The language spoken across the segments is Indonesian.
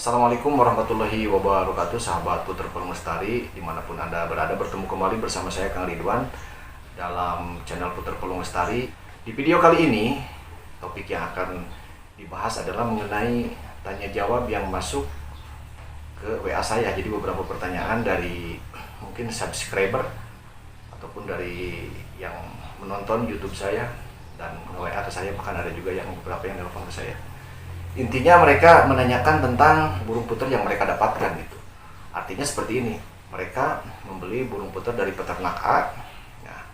Assalamualaikum warahmatullahi wabarakatuh, sahabat Puter Pelung Lestari, dimanapun Anda berada. Bertemu kembali bersama saya Kang Ridwan dalam channel Puter Pelung Lestari. Di video kali ini, topik yang akan dibahas adalah mengenai tanya jawab yang masuk ke WA saya. Jadi beberapa pertanyaan dari mungkin subscriber ataupun dari yang menonton YouTube saya dan WA ke saya, bahkan ada juga yang beberapa yang telepon ke saya. Intinya mereka menanyakan tentang burung puter yang mereka dapatkan gitu. Artinya seperti ini, mereka membeli burung puter dari peternak A. Nah,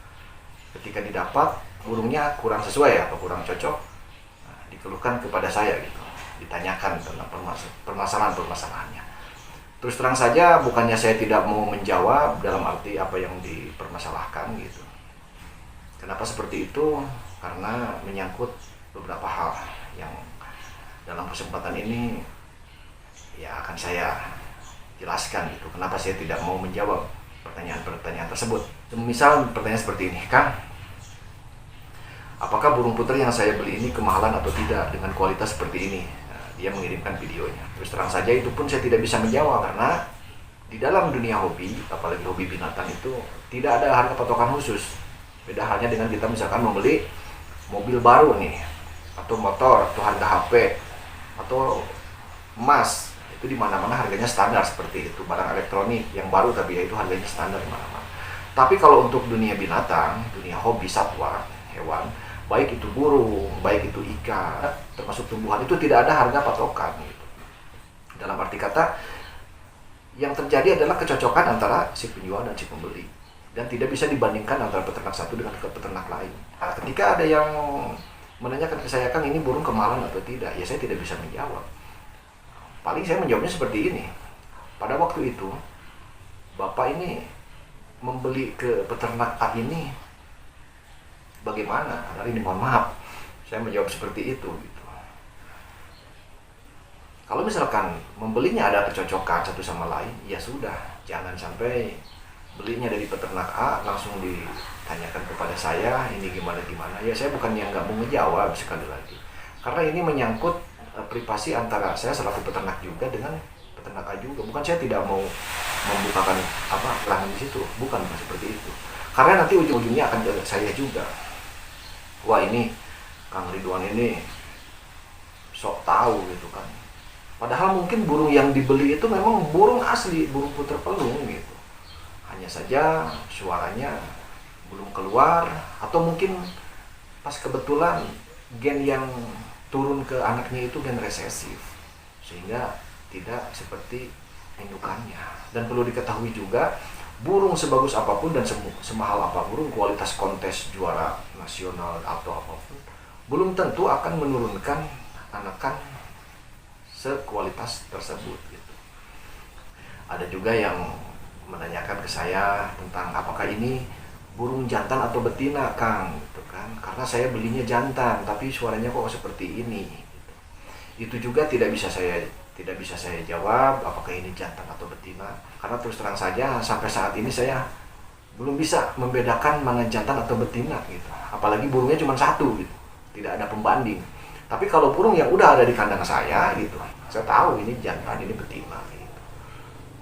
ketika didapat burungnya kurang sesuai atau kurang cocok, nah, dikeluhkan kepada saya gitu, ditanyakan tentang permasalahannya. Terus terang saja, bukannya saya tidak mau menjawab dalam arti apa yang dipermasalahkan gitu. Kenapa seperti itu? Karena menyangkut beberapa hal yang dalam kesempatan ini ya akan saya jelaskan gitu, kenapa saya tidak mau menjawab pertanyaan-pertanyaan tersebut. Misal pertanyaan seperti ini, Kang, apakah burung puter yang saya beli ini kemahalan atau tidak dengan kualitas seperti ini? Nah, dia mengirimkan videonya. Terus terang saja itu pun saya tidak bisa menjawab, karena di dalam dunia hobi, apalagi hobi binatang itu tidak ada harga patokan khusus. Beda halnya dengan kita misalkan membeli mobil baru nih, atau motor, atau harga HP, atau emas. Itu di mana-mana harganya standar seperti itu. Barang elektronik yang baru tapi ya itu harganya standar di mana-mana. Tapi kalau untuk dunia binatang, dunia hobi satwa, hewan, baik itu burung, baik itu ikan, termasuk tumbuhan, itu tidak ada harga patokan gitu. Dalam arti kata, yang terjadi adalah kecocokan antara si penjual dan si pembeli, dan tidak bisa dibandingkan antara peternak satu dengan peternak lain. Nah, ketika ada yang menanyakan ke saya, Kang, ini burung kemahalan atau tidak? Ya saya tidak bisa menjawab. Paling saya menjawabnya seperti ini. Pada waktu itu, Bapak ini membeli ke peternak A ini bagaimana? Hari ini mohon maaf, saya menjawab seperti itu gitu. Kalau misalkan membelinya ada kecocokan satu sama lain, ya sudah, jangan sampai belinya dari peternak A langsung ditanyakan kepada saya ini gimana. Ya saya bukannya nggak mau menjawab, sekali lagi, karena ini menyangkut privasi antara saya selaku peternak juga dengan peternak A juga. Bukan saya tidak mau membukakan lahan di situ, bukan seperti itu, karena nanti ujung-ujungnya akan ke saya juga. Wah, ini Kang Ridwan ini sok tahu gitu kan, padahal mungkin burung yang dibeli itu memang burung asli, burung puter pelung gitu. Hanya saja suaranya belum keluar, atau mungkin pas kebetulan gen yang turun ke anaknya itu gen resesif, sehingga tidak seperti indukannya. Dan perlu diketahui juga, burung sebagus apapun dan semahal apa burung, kualitas kontes juara nasional atau apapun, belum tentu akan menurunkan anakan sekualitas tersebut gitu. Ada juga yang menanyakan ke saya tentang apakah ini burung jantan atau betina, Kang, gitu kan? Karena saya belinya jantan tapi suaranya kok seperti ini gitu. Itu juga tidak bisa saya jawab apakah ini jantan atau betina, karena terus terang saja sampai saat ini saya belum bisa membedakan mana jantan atau betina gitu. Apalagi burungnya cuma satu gitu, tidak ada pembanding. Tapi kalau burung yang udah ada di kandang saya gitu, saya tahu ini jantan, ini betina gitu,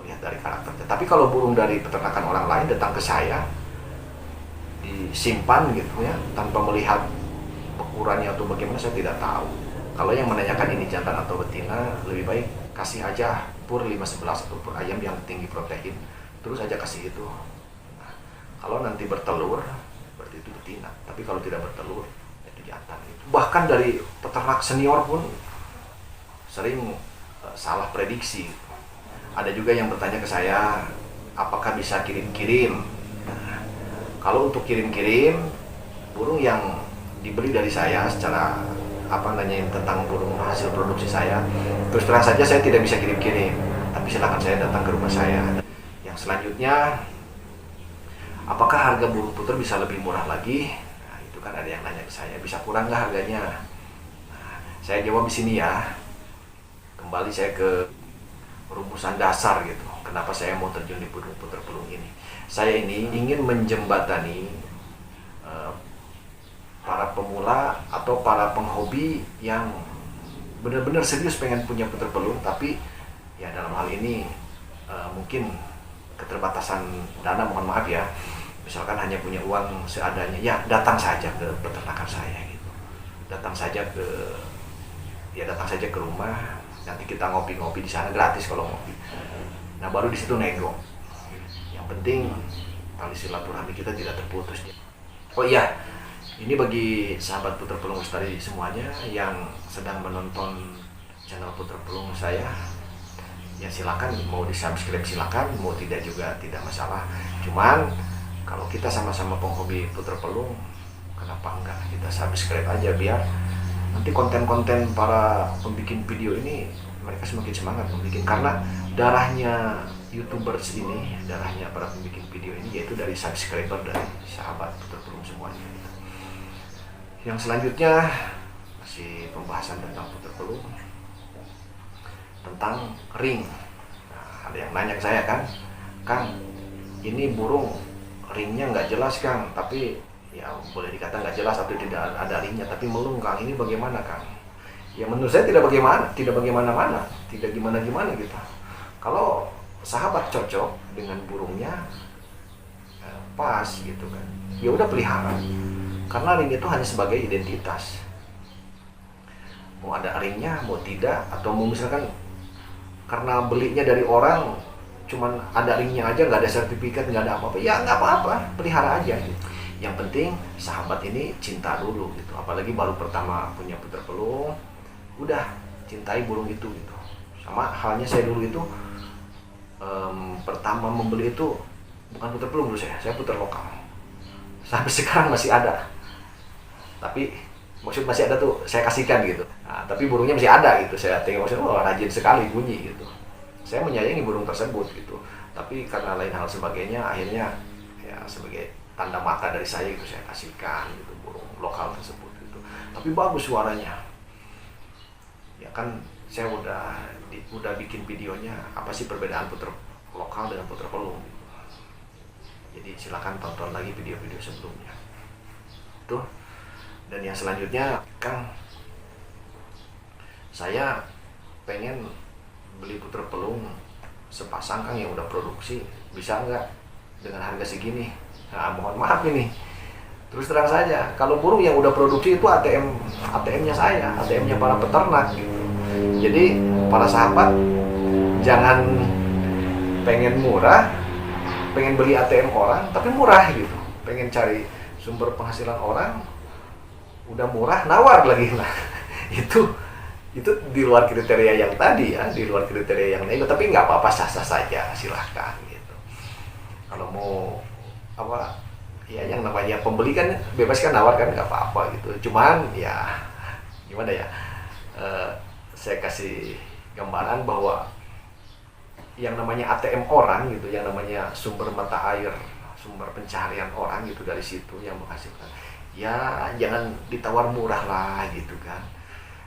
melihat dari karakternya. Tapi kalau burung dari peternakan orang lain datang ke saya, disimpan gitu ya, tanpa melihat ukurannya atau bagaimana, saya tidak tahu. Kalau yang menanyakan ini jantan atau betina, lebih baik kasih aja pur 511 atau pur ayam yang tinggi protein, terus aja kasih itu. Nah, kalau nanti bertelur berarti itu betina, tapi kalau tidak bertelur itu jantan gitu. Bahkan dari peternak senior pun sering salah prediksi. Ada juga yang bertanya ke saya, apakah bisa kirim-kirim? Nah, kalau untuk kirim-kirim burung yang dibeli dari saya secara tentang burung hasil produksi saya, terus terang saja saya tidak bisa kirim-kirim, tapi silakan saya datang ke rumah saya. Yang selanjutnya, apakah harga burung puter bisa lebih murah lagi? Nah, itu kan ada yang nanya ke saya, bisa kurang nggak harganya? Nah, saya jawab di sini ya. Kembali saya ke rumusan dasar gitu. Kenapa saya mau terjun di burung puter pelung ini? Saya ini ingin menjembatani para pemula atau para penghobi yang benar-benar serius pengen punya puter pelung, tapi Ya dalam hal ini mungkin keterbatasan dana, mohon maaf ya. Misalkan hanya punya uang seadanya, ya datang saja ke peternakan saya gitu. Datang saja ke rumah, nanti kita ngopi-ngopi di sana gratis kalau ngopi. Nah baru di situ nego. Yang penting tali silaturahmi kita tidak terputus. Oh iya, ini bagi sahabat Puter Pelung Lestari semuanya yang sedang menonton channel Puter Pelung saya, ya silakan, mau di subscribe silakan, mau tidak juga tidak masalah. Cuman kalau kita sama-sama penghobi puter pelung, kenapa enggak kita subscribe aja, biar nanti konten-konten para pembikin video ini mereka semakin semangat membuat, karena darahnya YouTubers ini, darahnya para pembikin video ini yaitu dari subscriber, dari sahabat puter pelung semuanya. Yang selanjutnya masih pembahasan tentang puter pelung, tentang ring. Nah, ada yang nanya ke saya, Kang, ini burung ringnya nggak jelas Kang, tapi ya boleh dikata nggak jelas atau tidak ada ringnya, tapi melung Kang, ini bagaimana Kang? Ya menurut saya tidak bagaimana-mana, tidak gimana-gimana gitu. Kalau sahabat cocok dengan burungnya, pas gitu kan, ya udah pelihara, karena ring itu hanya sebagai identitas. Mau ada ringnya, mau tidak, atau mau misalkan karena belinya dari orang cuman ada ringnya aja, nggak ada sertifikat, nggak ada apa-apa, ya nggak apa-apa, pelihara aja gitu. Yang penting sahabat ini cinta dulu gitu, apalagi baru pertama punya puter pelung, udah cintai burung itu gitu. Sama halnya saya dulu itu pertama membeli itu bukan puter pelung dulu, saya puter lokal, sampai sekarang masih ada, tapi maksud masih ada tuh saya kasihkan gitu. Nah, tapi burungnya masih ada gitu, saya tengok maksudnya, wah rajin sekali bunyi gitu. Saya menyayangi burung tersebut gitu, tapi karena lain hal sebagainya, akhirnya ya sebagai tanda mata dari saya itu saya kasihkan gitu burung lokal tersebut gitu. Tapi bagus suaranya. Ya kan saya udah bikin videonya apa sih perbedaan puter lokal dengan puter pelung gitu. Jadi silakan tonton lagi video-video sebelumnya. Tuh. Dan yang selanjutnya, Kang, saya pengen beli puter pelung sepasang Kang yang udah produksi, bisa nggak dengan harga segini? Nah mohon maaf ini, terus terang saja, kalau burung yang udah produksi itu ATM-nya saya, ATM-nya para peternak gitu. Jadi para sahabat jangan pengen murah, pengen beli ATM orang tapi murah gitu, pengen cari sumber penghasilan orang udah murah nawar lagi. Nah itu di luar kriteria yang tadi ya, di luar kriteria yang nego, tapi nggak apa-apa, sah-sah saja, silahkan gitu. Kalau mau apa ya, yang namanya pembeli kan bebas kan, nawar kan nggak apa-apa gitu. Cuman ya gimana ya, saya kasih gambaran bahwa yang namanya ATM orang gitu, yang namanya sumber mata air, sumber pencaharian orang gitu, dari situ yang menghasilkan, ya jangan ditawar murah lah gitu kan.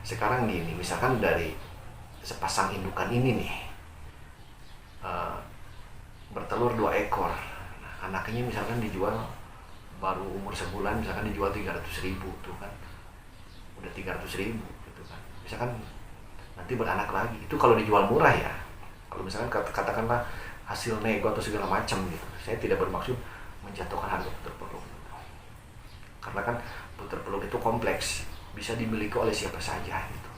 Sekarang gini, misalkan dari sepasang indukan ini nih bertelur 2 ekor, nah, anaknya misalkan dijual baru umur sebulan, misalkan dijual 300.000 tuh kan, udah 300.000 gitu kan. Misalkan nanti beranak lagi, itu kalau dijual murah ya. Kalau misalkan katakanlah hasil nego atau segala macam gitu, saya tidak bermaksud menjatuhkan harga puter pelung gitu. Karena kan puter pelung itu kompleks, bisa dimiliki oleh siapa saja gitu,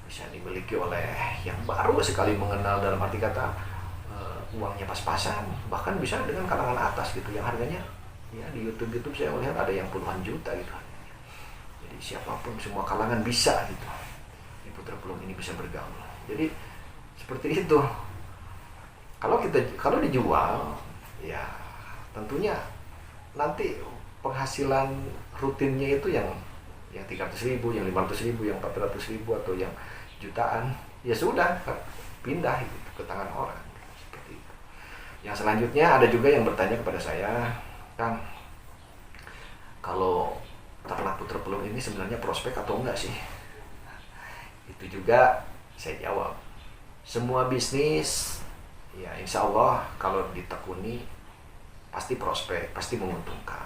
bisa dimiliki oleh yang baru sekali mengenal, dalam arti kata uangnya pas-pasan, bahkan bisa dengan kalangan atas gitu, yang harganya ya di YouTube saya melihat ada yang puluhan juta gitu. Jadi siapapun, semua kalangan bisa gitu, di puter pelung ini bisa bergaul. Jadi seperti itu. Kalau dijual ya tentunya nanti penghasilan rutinnya itu yang 300.000, yang 500.000, yang 400.000, atau yang jutaan, ya sudah pindah gitu ke tangan orang seperti itu. Yang selanjutnya ada juga yang bertanya kepada saya, Kang, kalau ternak puter pelung ini sebenarnya prospek atau enggak sih? Itu juga saya jawab, semua bisnis ya insya Allah kalau ditekuni pasti prospek, pasti menguntungkan.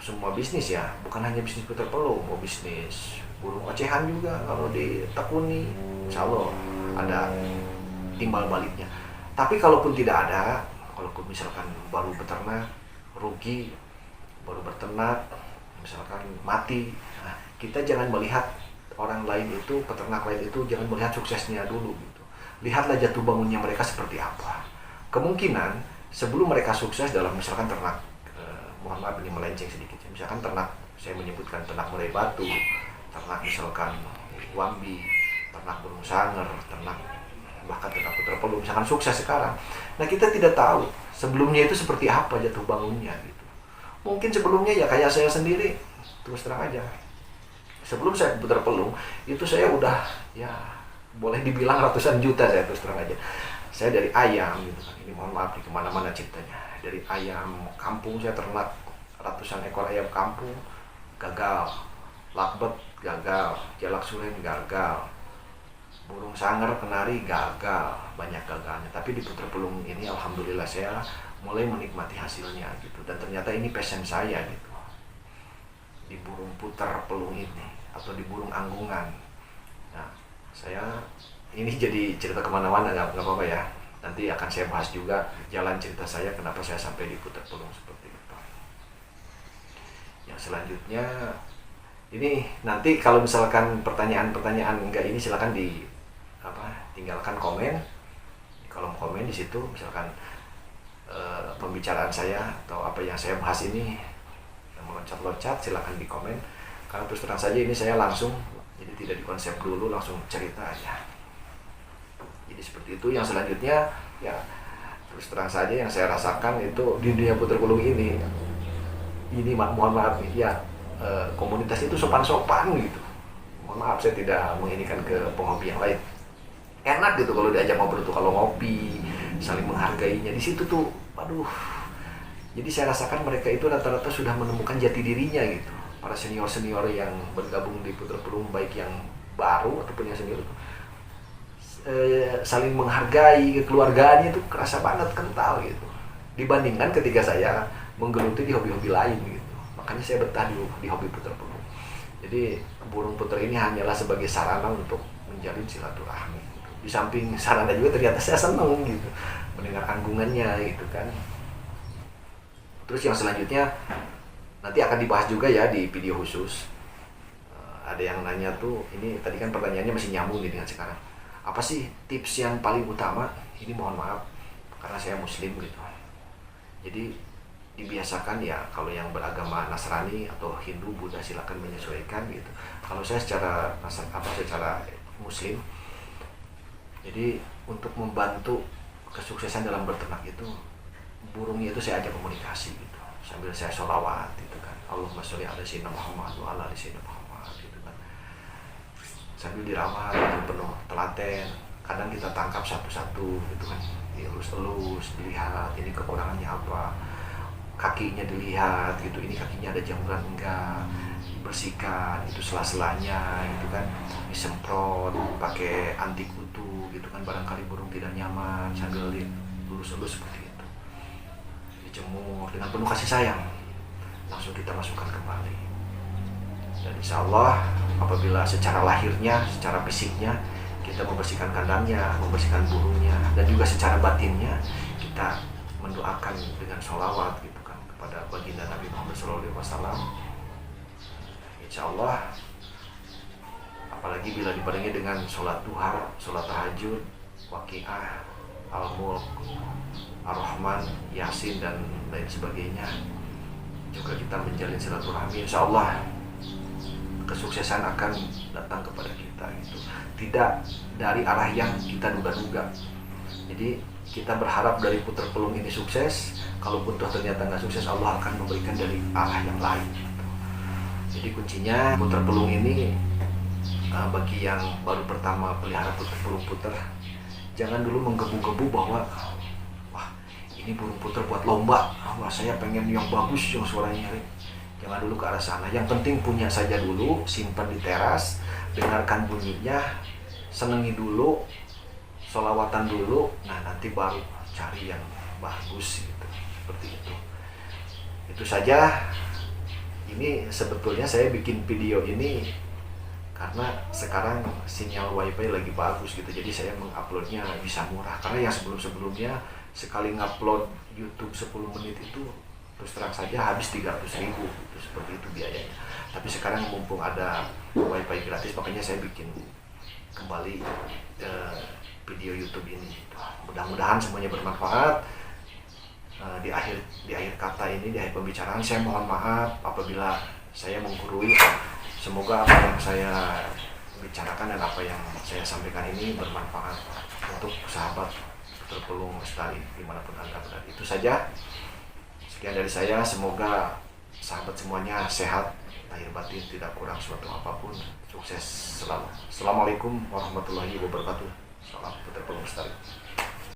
Semua bisnis ya, bukan hanya bisnis puter pelung, mau bisnis burung ocehan juga kalau ditekuni insya Allah ada timbal baliknya. Tapi kalaupun tidak ada, kalaupun misalkan baru beternak rugi, baru beternak misalkan mati, nah, kita jangan melihat orang lain itu, peternak lain itu, jangan melihat suksesnya dulu gitu. Lihatlah jatuh bangunnya mereka seperti apa. Kemungkinan sebelum mereka sukses dalam misalkan ternak, mohon maaf ini melenceng sedikit, misalkan ternak, saya menyebutkan ternak murai batu, ternak misalkan wambi, ternak burung sanger, ternak bahkan ternak puter pelung, misalkan sukses sekarang. Nah, kita tidak tahu sebelumnya itu seperti apa jatuh bangunnya gitu. Mungkin sebelumnya ya kayak saya sendiri, terus terang aja. Sebelum saya puter pelung, itu saya udah ya boleh dibilang ratusan juta, saya terus terang aja. Saya dari ayam gitu kan, ini mohon maaf di kemana-mana ceritanya. Dari ayam kampung, saya ternak ratusan ekor ayam kampung, gagal. Lakbet gagal, jalak suren gagal, burung sanger, kenari gagal, banyak gagalnya. Tapi di puter pelung ini alhamdulillah saya mulai menikmati hasilnya gitu. Dan ternyata ini passion saya gitu, di burung puter pelung ini atau di burung anggungan. Nah, saya ini jadi cerita kemana-mana, nggak apa-apa ya. Nanti akan saya bahas juga jalan cerita saya kenapa saya sampai di puter pelung seperti itu. Yang selanjutnya ini nanti kalau misalkan pertanyaan-pertanyaan enggak ini silakan tinggalkan komen di kolom komen di situ, misalkan pembicaraan saya atau apa yang saya bahas ini yang meloncat-loncat, silakan di komen. Karena terus terang saja ini saya langsung, jadi tidak dikonsep dulu, langsung cerita aja. Jadi seperti itu. Yang selanjutnya ya terus terang saja yang saya rasakan itu di dunia puter pelung ini mohon maaf ya, komunitas itu sopan-sopan gitu. Mohon maaf saya tidak menginginkan ke penghobi yang lain. Enak gitu kalau diajak ngobrol tuh, kalau ngopi, saling menghargainya di situ tuh, aduh. Jadi saya rasakan mereka itu rata-rata sudah menemukan jati dirinya gitu. Para senior-senior yang bergabung di puter pelung, baik yang baru ataupun yang senior itu, saling menghargai, kekeluargaannya itu kerasa banget, kental gitu. Dibandingkan ketika saya menggeluti di hobi-hobi lain gitu. Makanya saya betah di hobi puter pelung. Jadi burung puter ini hanyalah sebagai sarana untuk menjalin silaturahmi. Di samping sarana juga ternyata saya senang gitu mendengar anggungannya gitu kan. Terus yang selanjutnya nanti akan dibahas juga ya di video khusus. Ada yang nanya tuh, ini tadi kan pertanyaannya masih nyambung nih dengan sekarang. Apa sih tips yang paling utama? Ini mohon maaf karena saya muslim gitu. Jadi dibiasakan ya, kalau yang beragama Nasrani atau Hindu, Buddha silakan menyesuaikan gitu. Kalau saya secara muslim, jadi untuk membantu kesuksesan dalam berternak itu, burungnya itu saya ajak komunikasi gitu, sambil saya sholawat gitu kan, Allahumma sholli ala sayyidina Muhammad wa ala ali sayyidina Muhammad gitu kan, sambil dirawat dengan penuh telaten. Kadang kita tangkap satu-satu gitu kan, dielus-elus, dilihat ini kekurangannya apa, kakinya dilihat gitu, ini kakinya ada jamburan enggak, dibersihkan itu sela-selanya gitu kan, disemprot pakai anti kutu gitu kan, barangkali burung tidak nyaman, sambil dilus-elus seperti itu, dijemur dengan penuh kasih sayang, langsung kita masukkan kembali. Dan insya Allah apabila secara lahirnya, secara fisiknya kita membersihkan kandangnya, membersihkan burungnya, dan juga secara batinnya kita mendoakan dengan sholawat gitu kan kepada baginda Nabi Muhammad SAW, insya Allah, apalagi bila dibarengi dengan sholat duha, sholat tahajud, waqiah, al-mulk, ar-rahman, yasin, dan lain sebagainya, juga kita menjalin silaturahmi, insya Allah kesuksesan akan datang kepada kita gitu. Tidak dari arah yang kita duga-duga. Jadi kita berharap dari puter pelung ini sukses, kalaupun toh ternyata nggak sukses, Allah akan memberikan dari arah yang lain gitu. Jadi kuncinya puter pelung ini, bagi yang baru pertama pelihara puter pelung puter, jangan dulu menggebu-gebu bahwa wah ini burung puter buat lomba, wah saya pengen yang bagus, yang suaranya nyaring. Jangan dulu ke arah sana. Yang penting punya saja dulu, simpan di teras, dengarkan bunyinya, senengi dulu, sholawatan dulu, nah nanti baru cari yang bagus gitu, seperti itu. Itu saja. Ini sebetulnya saya bikin video ini karena sekarang sinyal wifi lagi bagus gitu, jadi saya menguploadnya bisa murah. Karena yang sebelum-sebelumnya sekali ngupload YouTube 10 menit itu terus terang saja habis 300.000 gitu, seperti itu biayanya. Tapi sekarang mumpung ada wifi gratis, makanya saya bikin kembali video YouTube ini gitu. Mudah-mudahan semuanya bermanfaat. Di akhir kata ini, di akhir pembicaraan, saya mohon maaf apabila saya menggurui. Semoga apa yang saya bicarakan dan apa yang saya sampaikan ini bermanfaat untuk sahabat Terpelung Lestari dimanapun Anda berada. Itu saja, sekian dari saya. Semoga sahabat semuanya sehat lahir batin, tidak kurang suatu apapun. Sukses selalu. Assalamualaikum warahmatullahi wabarakatuh. Salam Terpelung Lestari.